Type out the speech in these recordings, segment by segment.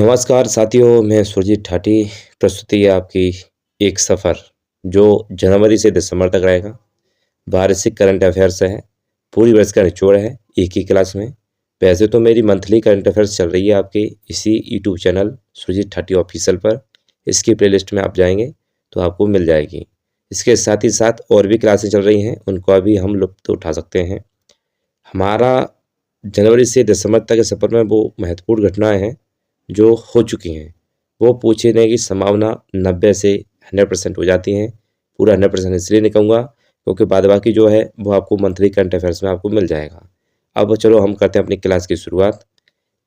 नमस्कार साथियों, मैं सुरजीत ठाटी। प्रस्तुति है आपकी एक सफ़र जो जनवरी से दिसंबर तक रहेगा। वार्षिक करंट अफेयर्स है, पूरी वर्ष का निचोड़ है एक ही क्लास में। वैसे तो मेरी मंथली करंट अफेयर्स चल रही है आपके इसी यूट्यूब चैनल सुरजीत ठाटी ऑफिशियल पर। इसकी प्लेलिस्ट में आप जाएंगे तो आपको मिल जाएगी। इसके साथ ही साथ और भी क्लासें चल रही हैं, उनको अभी हम लुत्फ़ उठा सकते हैं। हमारा जनवरी से दिसंबर तक के सफ़र में वो महत्वपूर्ण घटनाएं हैं जो हो चुकी हैं, वो पूछने की संभावना 90 से 100% हो जाती हैं। पूरा 100% इसलिए नहीं कहूँगा क्योंकि बाद बाकी जो है वो आपको मंथली करंट अफेयर्स में आपको मिल जाएगा। अब चलो हम करते हैं अपनी क्लास की शुरुआत।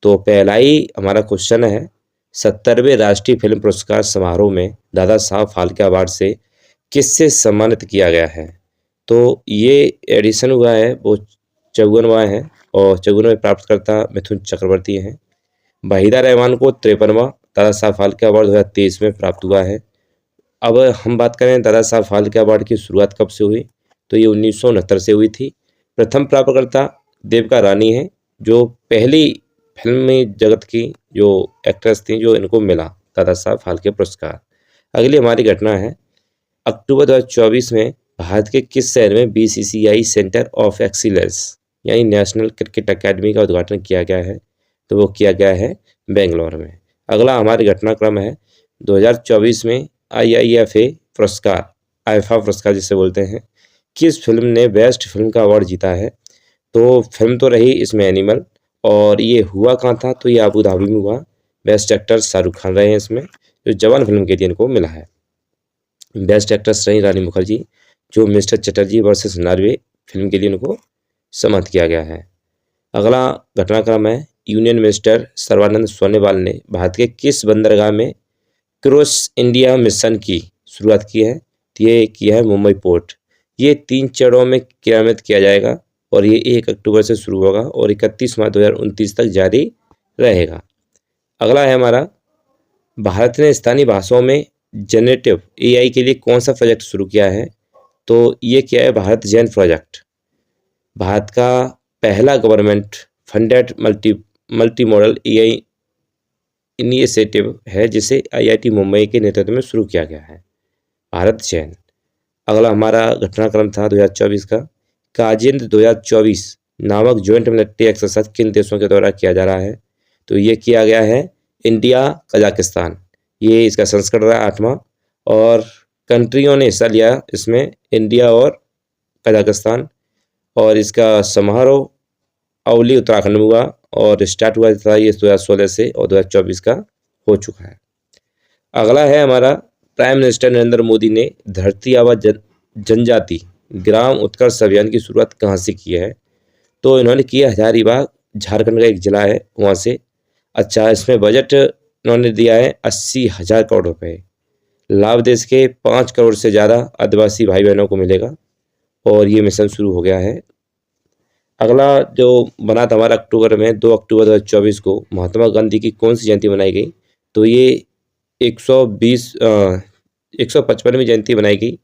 तो पहला ही हमारा क्वेश्चन है, 70वें राष्ट्रीय फिल्म पुरस्कार समारोह में दादा साहब फाल्के अवार्ड से किससे सम्मानित किया गया है? तो ये एडिशन हुआ है वो 54वां है और 54वें प्राप्तकर्ता मिथुन चक्रवर्ती हैं। वहीदा रहमान को 53वां दादा साहब फाल्के अवार्ड 2023 में प्राप्त हुआ है। अब हम बात करें दादा साहब फाल्के अवार्ड की शुरुआत कब से हुई, तो ये 1969 से हुई थी। प्रथम प्राप्तकर्ता देविका रानी है, जो पहली फिल्मी जगत की जो एक्ट्रेस थी जो इनको मिला दादा साहब फाल्के पुरस्कार। अगली हमारी घटना है, अक्टूबर 2024 में भारत के किस शहर में BCCI सेंटर ऑफ एक्सीलेंस यानी नेशनल क्रिकेट अकेडमी का उद्घाटन किया गया है? तो वो किया गया है बेंगलोर में। अगला हमारे घटनाक्रम है, 2024 में IIFA पुरस्कार, आईफा पुरस्कार जिसे बोलते हैं, किस फिल्म ने बेस्ट फिल्म का अवार्ड जीता है? तो फिल्म तो रही इसमें एनिमल, और ये हुआ कहाँ था? तो ये अबू धाबी में हुआ। बेस्ट एक्टर शाहरुख खान रहे हैं इसमें, जो जवान फिल्म के लिए इनको मिला है। बेस्ट एक्ट्रेस रही रानी मुखर्जी, जो mister Chatterjee versus Norway film के लिए इनको सम्मानित किया गया है। अगला घटनाक्रम है, यूनियन मिनिस्टर सर्बानंद सोनोवाल ने भारत के किस बंदरगाह में क्रॉस इंडिया मिशन की शुरुआत की है? तो ये किया है मुंबई पोर्ट। ये 3 चरणों में क्रियान्वित किया जाएगा और ये 1 अक्टूबर से शुरू होगा और 31 मार्च 2029 तक जारी रहेगा। अगला है हमारा, भारत ने स्थानीय भाषाओं में जनरेटिव AI के लिए कौन सा प्रोजेक्ट शुरू किया है? तो ये क्या है, भारत जैन प्रोजेक्ट। भारत का पहला government funded multi modal AI initiative है, जिसे IIT मुंबई के नेतृत्व में शुरू किया गया है, भारत जैन। अगला हमारा घटनाक्रम था 2024 का, काजिंद 2024 नामक ज्वाइंट मिलिट्री एक्सरसाइज किन देशों के द्वारा किया जा रहा है? तो ये किया गया है इंडिया कजाकिस्तान। ये इसका संस्करण रहा 8वां और कंट्रियों ने हिस्सा लिया इसमें, इंडिया और कजाकिस्तान। और इसका समारोह अवली उत्तराखंड में हुआ और स्टार्ट हुआ था ये 2016 से और 2024 का हो चुका है। अगला है हमारा, प्राइम मिनिस्टर नरेंद्र मोदी ने धरती आबा जनजाति ग्राम उत्कर्ष अभियान की शुरुआत कहाँ से की है? तो इन्होंने किया हजारीबाग, झारखंड का एक जिला है वहाँ से। अच्छा, इसमें बजट इन्होंने दिया है 80,000 करोड़ रुपए। लाभ देश के 5 करोड़ से ज़्यादा आदिवासी भाई बहनों को मिलेगा और ये मिशन शुरू हो गया है। अगला जो बना था हमारा अक्टूबर में, 2 अक्टूबर 2024 को महात्मा गांधी की कौन सी जयंती मनाई गई? तो ये 155वीं जयंती बनाई गई।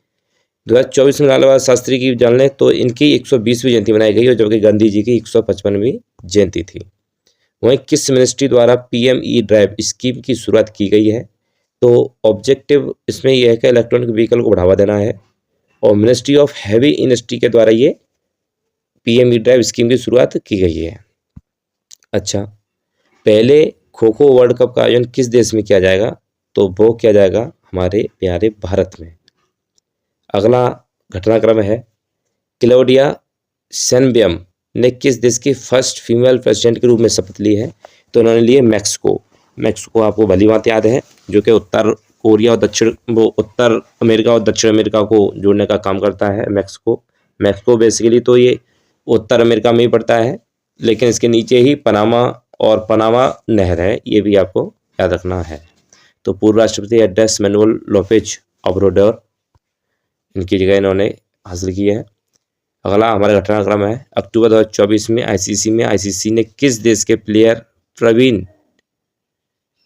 2024 में लाल बहादुर शास्त्री की जान लें तो इनकी 120वीं जयंती मनाई गई और जबकि गांधी जी की 155वीं जयंती थी। वहीं किस मिनिस्ट्री द्वारा PME ड्राइव स्कीम की शुरुआत की गई है? तो ऑब्जेक्टिव इसमें यह है कि इलेक्ट्रॉनिक व्हीकल को बढ़ावा देना है और मिनिस्ट्री ऑफ हैवी इंडस्ट्री के द्वारा ये PME ड्राइव स्कीम की शुरुआत की गई है। अच्छा, पहले खो खो वर्ल्ड कप का आयोजन किस देश में किया जाएगा? तो वो किया जाएगा हमारे प्यारे भारत में। अगला घटनाक्रम है, क्लौडिया शेनबेयम ने किस देश की फर्स्ट फीमेल प्रेसिडेंट के रूप में शपथ ली है? तो उन्होंने लिए मैक्सिको आपको भली बात याद है, जो कि उत्तर अमेरिका और दक्षिण अमेरिका को जोड़ने का काम करता है। मैक्सिको बेसिकली तो ये उत्तर अमेरिका में ही पड़ता है, लेकिन इसके नीचे ही पनामा नहर है, ये भी आपको याद रखना है। तो पूर्व राष्ट्रपति एंड्रेस मैनुअल लोपेज ओब्राडोर, इनकी जगह इन्होंने हासिल की है। अगला हमारा घटनाक्रम है, अक्टूबर 2024 में ICC ने किस देश के प्लेयर प्रवीण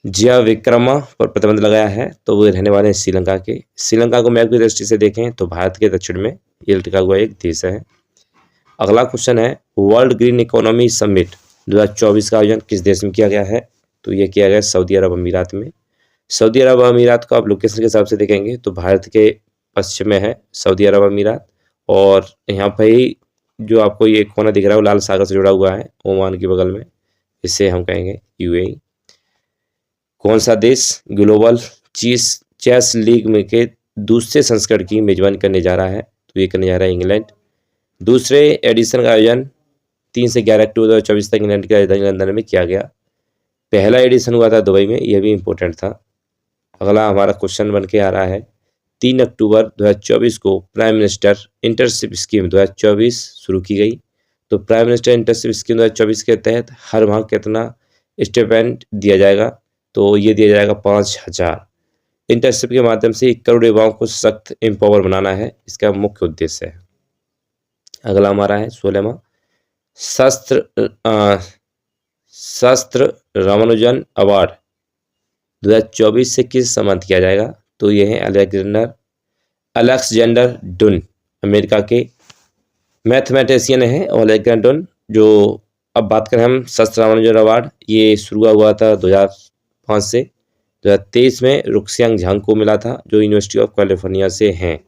जयविक्रमा पर प्रतिबंध लगाया है? तो वो रहने वाले हैं श्रीलंका के। श्रीलंका को मैप की दृष्टि से देखें तो भारत के दक्षिण में ये टिका हुआ एक देश है। अगला क्वेश्चन है, वर्ल्ड ग्रीन इकोनॉमी समिट 2024 का आयोजन किस देश में किया गया है? तो ये किया गया सऊदी अरब अमीरात में। सऊदी अरब अमीरात को आप लोकेशन के हिसाब से देखेंगे तो भारत के पश्चिम में है सऊदी अरब अमीरात, और यहाँ पर ही जो आपको ये कोना दिख रहा है वो लाल सागर से जुड़ा हुआ है ओमान के बगल में, इसे हम कहेंगे यूएई। कौन सा देश ग्लोबल चेस लीग में के दूसरे संस्करण की मेजबानी करने जा रहा है? तो ये करने जा रहा है इंग्लैंड। दूसरे एडिशन का आयोजन 3 से 11 अक्टूबर 2024 तक इंग्लैंड की राजधानी लंदन में किया गया। पहला एडिशन हुआ था दुबई में, यह भी इम्पोर्टेंट था। अगला हमारा क्वेश्चन बन के आ रहा है 3 अक्टूबर 2024 को प्राइम मिनिस्टर इंटर्नशिप स्कीम 2024 शुरू की गई। तो प्राइम मिनिस्टर इंटर्नशिप स्कीम 2024 के तहत हर माह कितना स्टिपेंड दिया जाएगा? तो ये दिया जाएगा 5000। इंटर्नशिप के माध्यम से 1 करोड़ युवाओं को सख्त एम्पावर बनाना है, इसका मुख्य उद्देश्य है। अगला हमारा है 16वां शास्त्र रामानुजन अवार्ड 2024 से किस सम्मानित किया जाएगा? तो ये है अलेक्जेंडर डुन, अमेरिका के मैथमेटिशियन है अलेक्जेंडर डुन। जो अब बात करें हम शास्त्र रामानुजन अवार्ड, ये शुरू हुआ था 2005 से। 2023 में रुक्सियांग झांग को मिला था, जो यूनिवर्सिटी ऑफ कैलिफोर्निया से हैं।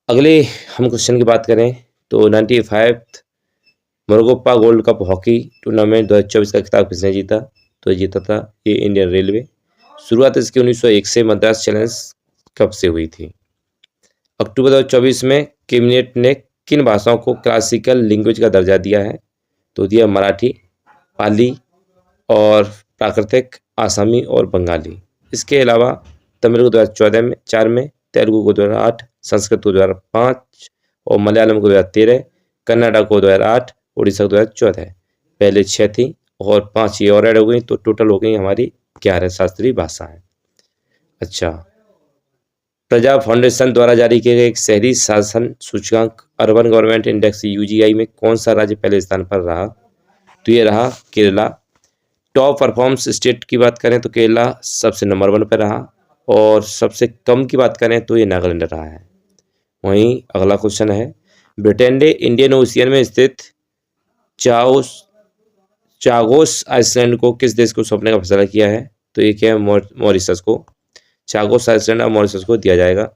अगले हम क्वेश्चन की बात करें तो 95 मोरगोपा गोल्ड कप हॉकी टूर्नामेंट 2024 का खिताब किसने जीता? तो जीता था ये इंडियन रेलवे। शुरुआत इसकी 1901 से मद्रास चैलेंज कप से हुई थी। अक्टूबर 2024 में कैबिनेट ने किन भाषाओं को क्लासिकल लैंग्वेज का दर्जा दिया है? तो दिया मराठी, पाली और प्राकृतिक, आसामी और बंगाली। इसके अलावा तमिल को 2014 में, तेलुगु को 2008, संस्कृत को 2005 और मलयालम को 2013, कन्नड़ा को 2008, उड़ीसा को 2014। पहले 6 थी और 5 ये और ऐड हो गई, तो टोटल हो गई हमारी 11 शास्त्रीय भाषाएं। अच्छा, प्रजा फाउंडेशन द्वारा जारी किए गए एक शहरी शासन सूचकांक अर्बन गवर्नमेंट इंडेक्स यूजीआई में कौन सा राज्य पहले स्थान पर रहा? तो ये रहा केरला। टॉप परफॉर्मेंस स्टेट की बात करें तो केरला सबसे नंबर 1 पर रहा, और सबसे कम की बात करें तो ये नागालैंड रहा है। वहीं अगला क्वेश्चन है ब्रिटेन ने इंडियन ओशियन में स्थित चागोस आइसलैंड को किस देश को सौंपने का फैसला किया है? तो ये क्या है? मॉरिशस को। चागोस आइसलैंड और मॉरिशस को दिया जाएगा।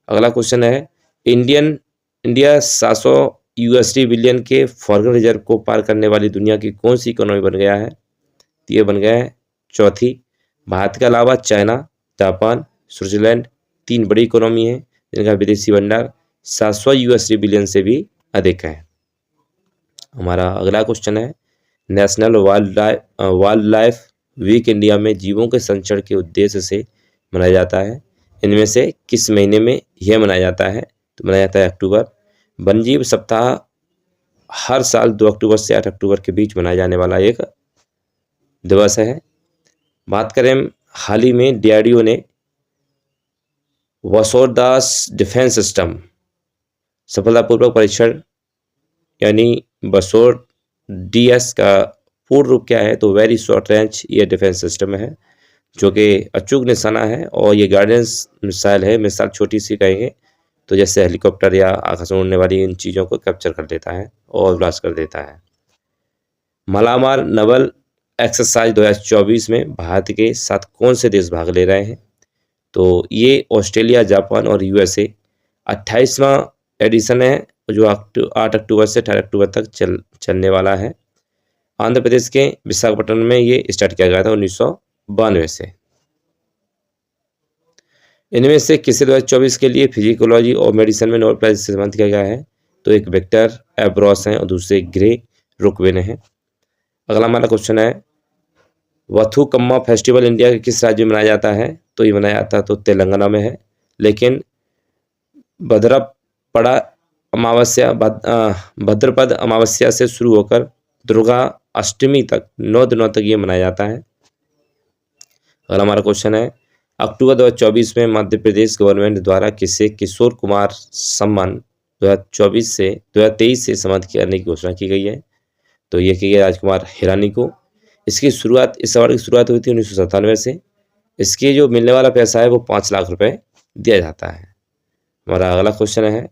अगला क्वेश्चन है इंडिया 700 यूएसडी बिलियन के फॉरेन रिजर्व को पार करने वाली दुनिया की कौन सी इकोनॉमी बन गया है? तो ये बन गया है चौथी। भारत के अलावा चाइना, जापान, स्विट्जरलैंड 3 बड़ी इकोनॉमी है जिनका विदेशी भंडार 700 यूएसडी बिलियन से भी अधिक है। हमारा अगला क्वेश्चन है national wild life week India में जीवों के संरक्षण के उद्देश्य से मनाया जाता है। इनमें से किस महीने में यह मनाया जाता है? तो मनाया जाता है अक्टूबर। वन्यजीव सप्ताह हर साल 2 अक्टूबर से 8 अक्टूबर के बीच मनाया जाने वाला एक दिवस है। बात करें हाल ही में डीआरडीओ ने वसोदास डिफेंस सिस्टम सफलतापूर्वक परीक्षण यानी बसोर डीएस का पूर्ण रूप क्या है? तो very short range air defence system है, जो कि अचूक निशाना है, और ये गाइडेंस मिसाइल है। मिसाइल छोटी सी कहेंगे तो जैसे हेलीकॉप्टर या आकाश में उड़ने वाली इन चीज़ों को कैप्चर कर लेता है और ब्लास्ट कर देता है। मलाबार नवल एक्सरसाइज 2024 में भारत के साथ कौन से देश भाग ले रहे हैं? तो ये ऑस्ट्रेलिया, जापान और यूएसए। 28वां एडिशन है जो 8 अक्टूबर से 18 अक्टूबर तक चलने वाला है। आंध्र प्रदेश के विशाखापट्टनम में ये स्टार्ट किया गया था 1992 से। इनमें से किसे 2024 के लिए फिजिकोलॉजी और मेडिसिन में नोबेल प्राइज से सम्मानित किया गया है? तो एक विक्टर एब्रॉस हैं और दूसरे ग्रे रुकवेन हैं। अगला हमारा क्वेश्चन है वथुकम्मा फेस्टिवल इंडिया के किस राज्य में मनाया जाता है? तो ये मनाया जाता तो तेलंगाना में है, लेकिन भद्रपद अमावस्या से शुरू होकर दुर्गा अष्टमी तक 9 दिनों तक ये मनाया जाता है। अगला हमारा क्वेश्चन है अक्टूबर 2024 में मध्य प्रदेश गवर्नमेंट द्वारा किसे किशोर कुमार सम्मान 2023 से सम्मानित करने की घोषणा की गई है? तो ये की गई राजकुमार हिरानी को। इस अवार्ड की शुरुआत हुई थी 1997 से। इसके जो मिलने वाला पैसा है वो 5 लाख रुपए दिया जाता है। हमारा अगला क्वेश्चन है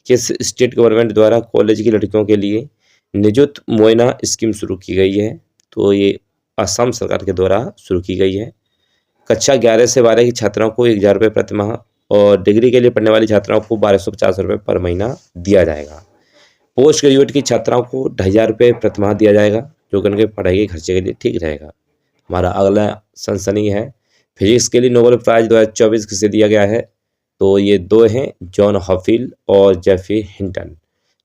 किस स्टेट गवर्नमेंट द्वारा कॉलेज की लड़कियों के लिए निजुत मुआयना स्कीम शुरू की गई है? तो ये असम सरकार के द्वारा शुरू की गई है। कक्षा 11 से 12 की छात्राओं को 1000 रुपये प्रति माह और डिग्री के लिए पढ़ने वाली छात्राओं को 1250 रुपये पर महीना दिया जाएगा। पोस्ट ग्रेजुएट की छात्राओं को 2500 रुपये प्रति माह दिया जाएगा, जो कि उनके पढ़ाई के खर्चे के लिए ठीक रहेगा। हमारा अगला सनसनी है, फिजिक्स के लिए नोबेल प्राइज 2024 किसे दिया गया है? तो ये दो हैं, जॉन हॉपफील्ड और जेफरी हिंटन।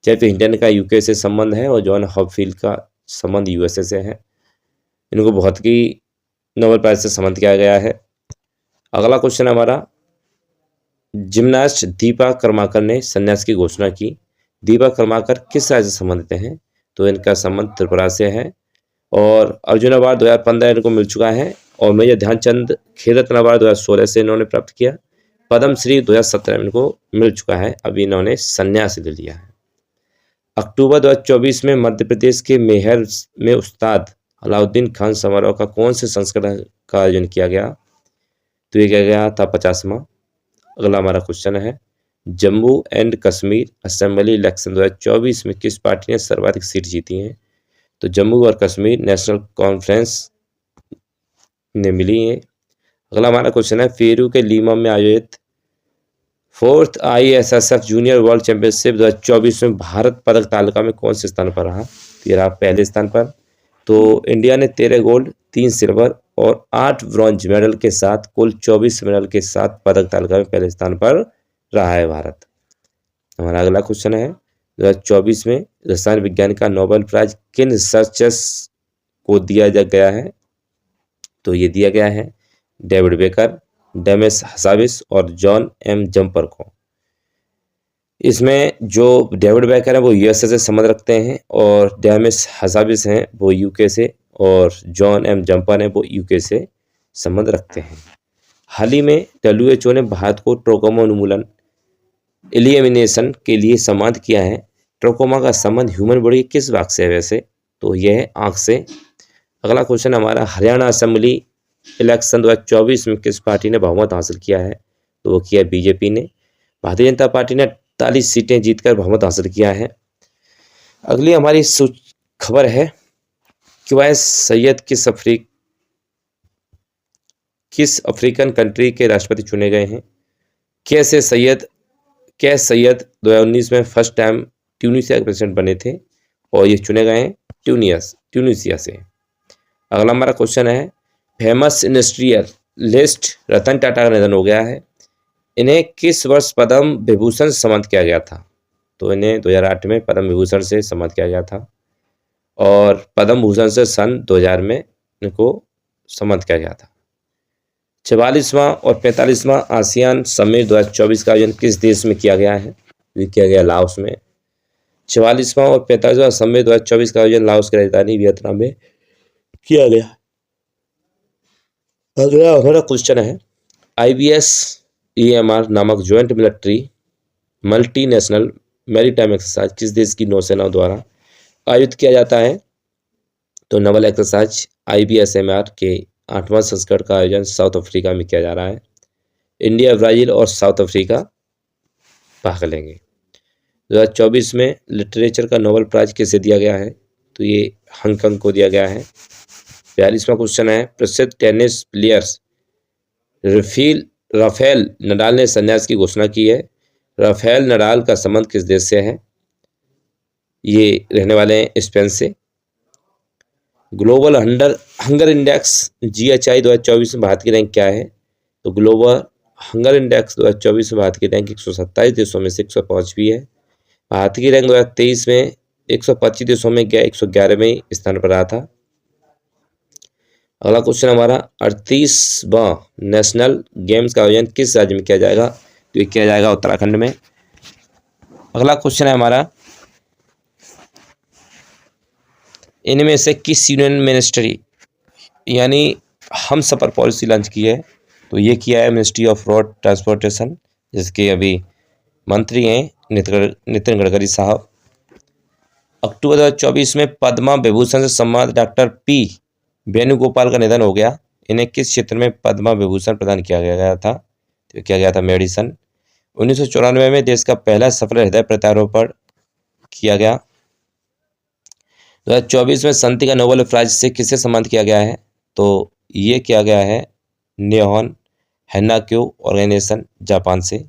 जेफरी हिंटन का यूके से संबंध है और जॉन हॉपफील्ड का संबंध यूएसए से है। इनको भौतिकी नोबेल प्राइज से संबंध किया गया है। अगला क्वेश्चन हमारा, जिम्नास्ट दीपा कर्माकर ने संन्यास की घोषणा की। दीपा कर्माकर किस राज्य से संबंधित हैं? तो इनका संबंध त्रिपुरा से है। और अर्जुन अवार्ड 2015 इनको मिल चुका है और मेजर ध्यानचंद खेल रत्न अवार्ड 2016 से इन्होंने प्राप्त किया। पद्म श्री 2017 में इनको मिल चुका है। अभी इन्होंने संन्यास ले लिया है। अक्टूबर 2024 में मध्य प्रदेश के मैहर में उस्ताद अलाउद्दीन खान समारोह का कौन से संस्करण का आयोजन किया गया? तो ये किया गया था 50वां। अगला हमारा क्वेश्चन है, Jammu and Kashmir assembly election 2024 में किस पार्टी ने सर्वाधिक सीट जीती हैं? तो जम्मू और कश्मीर नेशनल कॉन्फ्रेंस ने मिली है। अगला हमारा क्वेश्चन है, पेरू के लीमा में आयोजित 4th ISSF junior world championship 2024 में भारत पदक तालिका में कौन से स्थान पर रहा? तो ये रहा पहले स्थान पर। तो इंडिया ने 13 गोल्ड, 3 सिल्वर और 8 ब्रॉन्ज मेडल के साथ कुल 24 मेडल के साथ पदक तालिका में पहले स्थान पर रहा है भारत। हमारा अगला क्वेश्चन है, 2024 में रसायन विज्ञान का नोबेल प्राइज किन रिसर्चर्स को दिया गया है? तो ये दिया गया है डेविड बेकर, डेमिस हसाबिस और जॉन एम जम्पर को। इसमें जो डेविड बेकर है वो यूएसए से संबंध रखते हैं और डेमिस हसाबिस हैं वो यूके से और जॉन एम जम्पर हैं वो यूके से संबंध रखते हैं। हाल ही में WHO ने भारत को ट्रोकोमा उन्मूलन एलिमिनेशन के लिए सम्मानित किया है। ट्रोकोमा का संबंध ह्यूमन बॉडी के किस भाग से है वैसे? तो यह है आँख से। अगला क्वेश्चन हमारा, हरियाणा असेंबली इलेक्शन 2024 में किस पार्टी ने बहुमत हासिल किया है? तो वो किया बीजेपी ने। भारतीय जनता पार्टी ने 48 सीटें जीतकर बहुमत हासिल किया है। अगली हमारी खबर है, क्वैस सैयद किस अफ्रीकन कंट्री के राष्ट्रपति चुने गए हैं? कैस सैयद 2019 में फर्स्ट टाइम ट्यूनीशिया के प्रेसिडेंट बने थे और ये चुने गए हैं ट्यूनीशिया से। अगला हमारा क्वेश्चन है, फेमस इंडस्ट्रियलिस्ट रतन टाटा का निधन हो गया है। इन्हें किस वर्ष पद्म विभूषण से सम्मानित किया गया था? तो इन्हें 2008 में पद्म विभूषण से सम्मानित किया गया था और पद्म भूषण से सन 2000 में इनको सम्मानित किया गया था। 44वां और 45वां आसियान समिट 2024 का आयोजन किस देश में किया गया है? ये किया गया लाओस में। 44वां और 45वां समिट 2024 का आयोजन लाओस की राजधानी वियतनाम में किया गया। अगला हमारा क्वेश्चन है, IBS-EMR नामक ज्वाइंट मल्टीनेशनल मैरीटाइम एक्सरसाइज किस देश की नौसेना द्वारा आयोजित किया जाता है? तो नवल एक्सरसाइज IBS-EMR के 8वां संस्करण का आयोजन साउथ अफ्रीका में किया जा रहा है। इंडिया, ब्राजील और साउथ अफ्रीका भाग लेंगे। 2024 में लिटरेचर का नोबेल प्राइज किसे दिया गया है? तो ये हांगकांग को दिया गया है। 42वां क्वेश्चन है, प्रसिद्ध टेनिस प्लेयर्स राफेल नडाल ने संन्यास की घोषणा की है। राफेल नडाल का संबंध किस देश से है? ये रहने वाले हैं स्पेन से। ग्लोबल हंगर इंडेक्स GHI 2024 में भारत की रैंक क्या है? तो ग्लोबल हंगर इंडेक्स 2024 में भारत की रैंक 127 देशों में से 105वीं है। भारत की रैंक 2023 में 125 देशों में 111वें स्थान पर रहा था। अगला क्वेश्चन हमारा, 38वां नेशनल गेम्स का आयोजन किस राज्य में किया जाएगा? तो ये किया जाएगा उत्तराखंड में। अगला क्वेश्चन है हमारा, इनमें से किस यूनियन मिनिस्ट्री यानी हम सफर पॉलिसी लॉन्च की है? तो ये किया है मिनिस्ट्री ऑफ रोड ट्रांसपोर्टेशन, जिसके अभी मंत्री हैं नितिन गडकरी साहब। अक्टूबर 2024 में पद्मा विभूषण से सम्मानित डॉक्टर P वेणुगोपाल का निधन हो गया। इन्हें किस क्षेत्र में पद्मा विभूषण प्रदान किया गया था? तो किया गया था मेडिसन। 1994 में देश का पहला सफल हृदय प्रत्यारोपण किया गया। 2024 में शांति का नोबेल प्राइज से किसे सम्मानित किया गया है? तो ये किया गया है निहोन हैनाक्यो ऑर्गेनाइजेशन जापान से।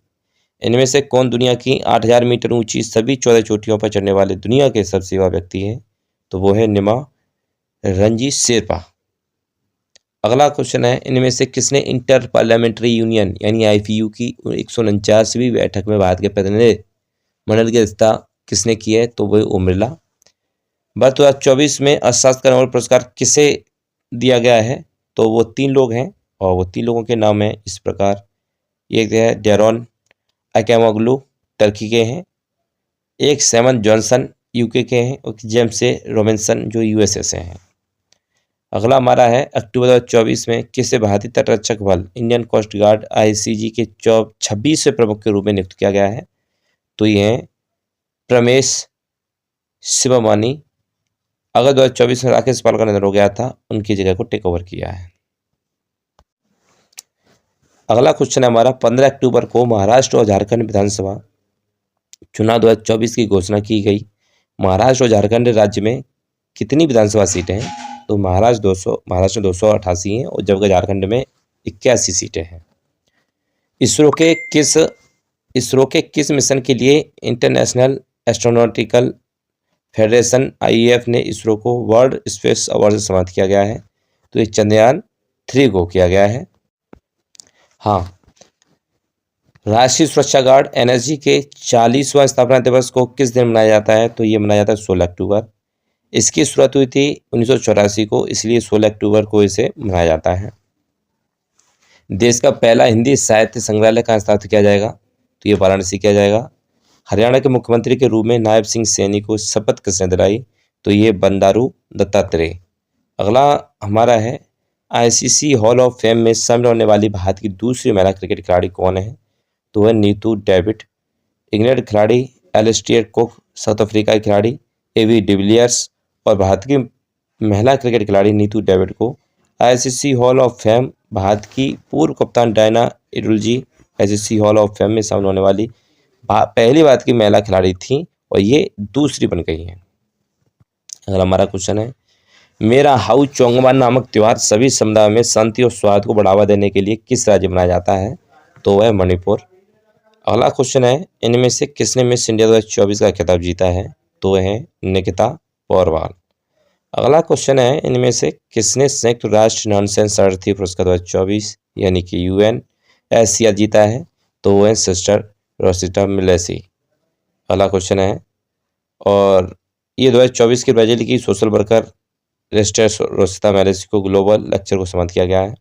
इनमें से कौन दुनिया की 8000 मीटर ऊंची सभी 14 चोटियों पर चढ़ने वाले दुनिया के सबसे युवा व्यक्ति हैं? तो वो है निमा रंजी शेरपा। अगला क्वेश्चन है, इनमें से किसने इंटर पार्लियामेंट्री यूनियन यानी IPU की 149वीं बैठक में भारत के प्रतिनिधि मंडल की अध्यक्षता किसने की है? तो वह ओम बिरला। 2024 में अर्थशास्त्र का नोबेल पुरस्कार किसे दिया गया है? तो वो 3 लोग हैं और वो 3 लोगों के नाम हैं इस प्रकार। एक है डेरोन अकेमोग्लू टर्की के हैं, एक सैमन जॉनसन UK के हैं और जेम्स रॉबिन्सन जो USA से हैं। अगला हमारा है, अक्टूबर 2024 में किसे भारतीय तटरक्षक बल इंडियन कोस्ट गार्ड ICG के 26वें प्रमुख के रूप में नियुक्त किया गया है? तो ये हैं प्रमेश शिवमानी। अगस्त 2024 में राकेश पाल का निधन हो गया था, उनकी जगह को टेक ओवर किया है। अगला क्वेश्चन है हमारा, 15 अक्टूबर को महाराष्ट्र और झारखंड विधानसभा चुनाव 2024 की घोषणा की गई। महाराष्ट्र और झारखंड राज्य में कितनी विधानसभा सीटें हैं? तो महाराष्ट्र में 288 हैं और जबकि झारखंड में 81 सीटें हैं। इसरो के किस मिशन के लिए इंटरनेशनल एस्ट्रोनॉटिकल फेडरेशन IAF ने इसरो को वर्ल्ड स्पेस अवार्ड से सम्मानित किया गया है? तो ये चंद्रयान 3 को किया गया है। हाँ, राष्ट्रीय सुरक्षा गार्ड NSG के 40वां स्थापना दिवस को किस दिन मनाया जाता है? तो ये मनाया जाता है 16 अक्टूबर। इसकी शुरुआत हुई थी 1984 को, इसलिए 16 अक्टूबर को इसे मनाया जाता है। देश का पहला हिंदी साहित्य संग्रहालय कहाँ स्थापित किया जाएगा? तो ये वाराणसी किया जाएगा। हरियाणा के मुख्यमंत्री के रूप में नायब सिंह सैनी को शपथ किसने दिलाई? तो ये बंडारू दत्तात्रेय। अगला हमारा है, ICC हॉल ऑफ फेम में शामिल होने वाली भारत की दूसरी महिला क्रिकेट खिलाड़ी कौन है? तो वह नीतू डेविड। इंग्लैंड खिलाड़ी एलिस्टियर कुक, साउथ अफ्रीका की खिलाड़ी AB डिविलियर्स और भारत की महिला क्रिकेट खिलाड़ी नीतू डेविड को ICC hall of fame Bharat की पूर्व कप्तान Diana Edulji ICC hall of fame में शामिल होने वाली पहली भारत की महिला खिलाड़ी थी और ये दूसरी बन गई हैं। अगला हमारा क्वेश्चन है, मेरा हाउ चोंगमा नामक त्यौहार सभी समुदायों में शांति और सौहार्द को बढ़ावा देने के लिए किस राज्य में मनाया जाता है? तो वह मणिपुर। अगला क्वेश्चन है, इनमें से किसने मिस इंडिया 2024 का खिताब जीता है? तो वह है निकिता पौरवाल। अगला क्वेश्चन है, इनमें से किसने संयुक्त राष्ट्र नॉनसेंस शरणार्थी पुरस्कार 2024 यानी कि UNHCR जीता है? तो वह है सिस्टर रोसिटा मिलेसी। अगला क्वेश्चन है, और ये 2024 की ब्राजील की सोशल वर्कर सिस्टर रोसिटा मिलेसी को ग्लोबल लेक्चर को सम्मानित किया गया है।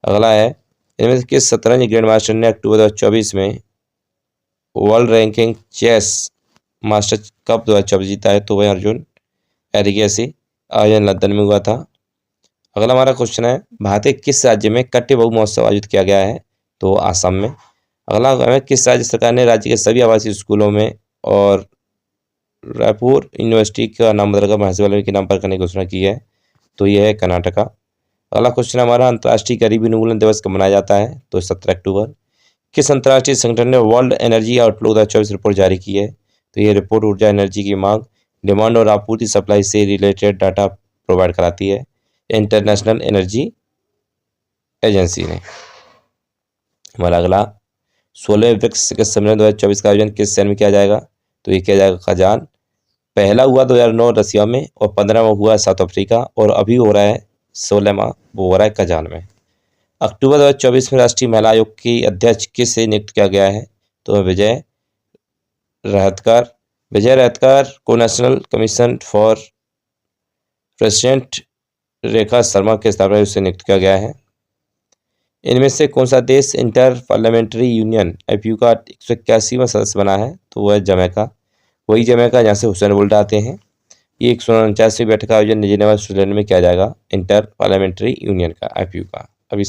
अगला है, इनमें से किस शतरंज ग्रैंड मास्टर ने अक्टूबर 2024 में world ranking chess master cup 2024 जीता है? तो वह अर्जुन एरिगेसी आयोजन लंदन में हुआ था। अगला हमारा क्वेश्चन है, भारत के किस राज्य में कट्टे बहु महोत्सव आयोजित किया गया है? तो आसाम में। अगला है, किस राज्य सरकार ने राज्य के सभी आवासीय स्कूलों में और रायपुर यूनिवर्सिटी का नाम बदलकर महर्षि वाल्मीकि के नाम पर करने की घोषणा की है? तो यह है कर्नाटका। अगला क्वेश्चन हमारा, अंतर्राष्ट्रीय गरीबी उन्मूलन दिवस कब मनाया जाता है? तो 17 अक्टूबर। किस अंतर्राष्ट्रीय संगठन ने वर्ल्ड एनर्जी आउटलुक 2024 रिपोर्ट जारी की है? तो ये रिपोर्ट ऊर्जा एनर्जी की मांग, डिमांड और आपूर्ति सप्लाई से रिलेटेड डाटा प्रोवाइड कराती है इंटरनेशनल एनर्जी एजेंसी ने। हमारा अगला, 16वें ब्रिक्स शिखर सम्मेलन 2024 का आयोजन किस शहर में किया जाएगा? तो ये किया जाएगा कजान। पहला हुआ 2009 रसिया में और 15वां हुआ साउथ अफ्रीका और अभी हो रहा है 16वां, वो हो रहा है कजान में। अक्टूबर 2024 में राष्ट्रीय महिला आयोग की अध्यक्ष किसे नियुक्त किया गया है? तो विजय रहतकर को national commission for president Rekha Sharma के स्थापना से नियुक्त किया गया है। इनमें से कौन सा देश इंटर पार्लियामेंट्री यूनियन IPU का 181वां सदस्य बना है? तो वह जमैका। वही जमैका जहाँ से हुसैन बोल्ट आते हैं। ये 149वीं बैठक का आयोजन जिनेवा स्विट्जरलैंड में किया जाएगा इंटर पार्लियामेंट्री यूनियन का IPU का। अभी